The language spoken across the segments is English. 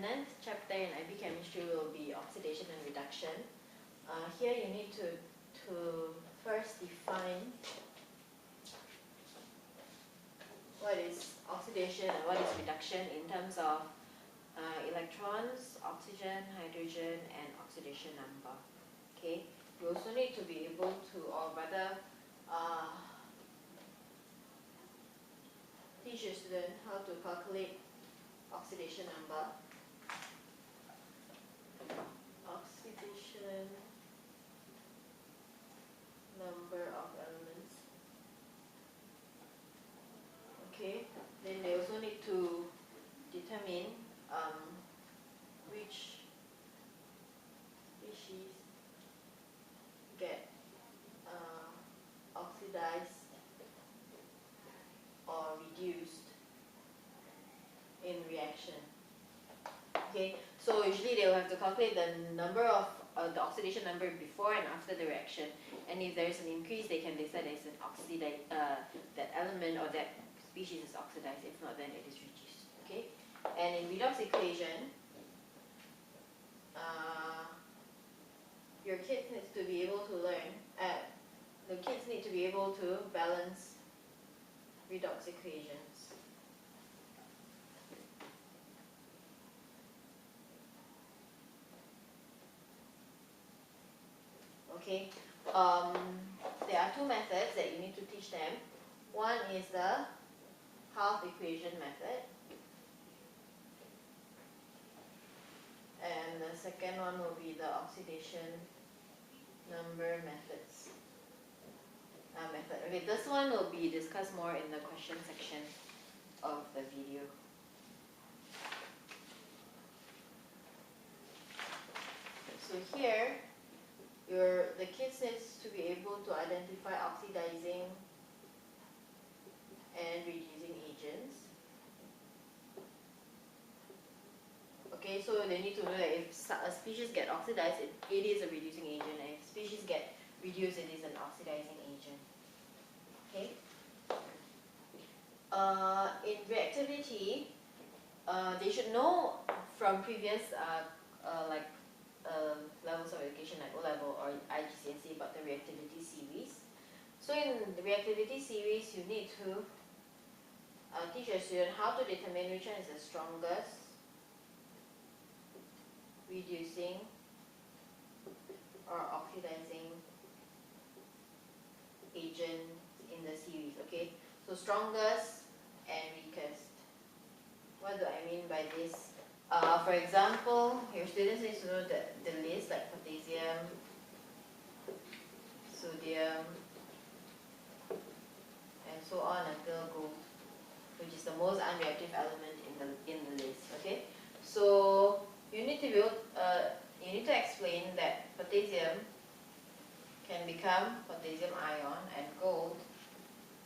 9th chapter in IB Chemistry will be oxidation and reduction. Here you need to first define what is oxidation and what is reduction in terms of electrons, oxygen, hydrogen, and oxidation number. Okay. You also need to be able to, or rather, teach your student how to calculate oxidation number. Oxidation number of elements. Okay. Then they also need to determine which species get oxidized or reduced in reaction. Okay, so usually they will have to calculate the number of the oxidation number before and after the reaction, and if there is an increase, they can decide as an that element or that species is oxidized. If not, then it is reduced. Okay, and in redox equation, your kids need to be able to learn. The kids need to be able to balance redox equations. Okay, there are two methods that you need to teach them. One is the half equation method, and the second one will be the oxidation number methods. Okay, this one will be discussed more in the question section of the video. So here, the kids needs to be able to identify oxidizing and reducing agents. Okay, so they need to know that if a species get oxidized, it is a reducing agent, and if species get reduced, it is an oxidizing agent. Okay. In reactivity, they should know from previous levels of education like O-level or IGCSE about the reactivity series. So in the reactivity series, you need to teach your student how to determine which one is the strongest reducing or oxidizing agent in the series. Okay, so strongest and weakest. What do I mean by this? For example, your students need to know the list like potassium, sodium, and so on until gold, which is the most unreactive element in the list. Okay, so you need to explain that potassium can become potassium ion and gold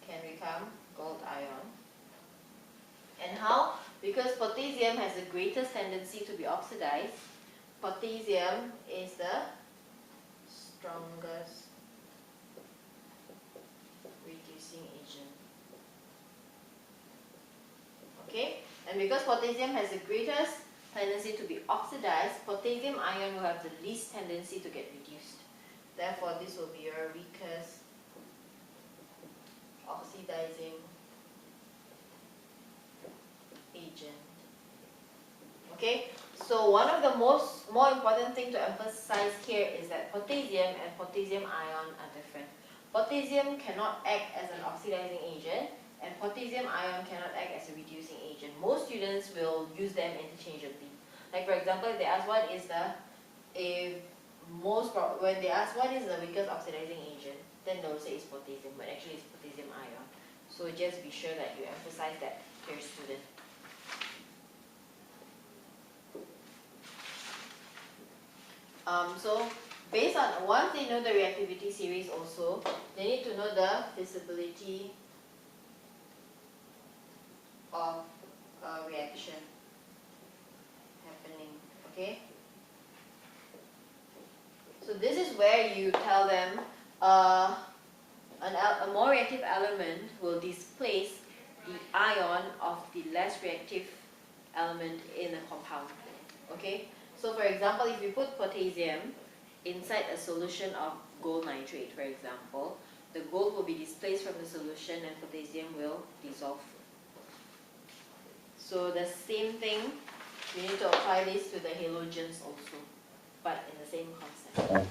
can become gold ion. And how? Because potassium has the greatest tendency to be oxidized, potassium is the strongest reducing agent. Okay? And because potassium has the greatest tendency to be oxidized, potassium ion will have the least tendency to get reduced. Therefore, this will be your weakest oxidizing agent. Okay, so one of the more important thing to emphasize here is that potassium and potassium ion are different. Potassium cannot act as an oxidizing agent, and potassium ion cannot act as a reducing agent. Most students will use them interchangeably. Like for example, if they ask when they ask what is the weakest oxidizing agent, then they'll say it's potassium, but actually it's potassium ion. So just be sure that you emphasize that to your student. So based on, once they know the reactivity series also, they need to know the feasibility of a reaction happening. Okay? So this is where you tell them a more reactive element will displace the ion of the less reactive element in a compound. Okay, so for example, if you put potassium inside a solution of gold nitrate, for example, the gold will be displaced from the solution and potassium will dissolve. So the same thing, you need to apply this to the halogens also, but in the same concept.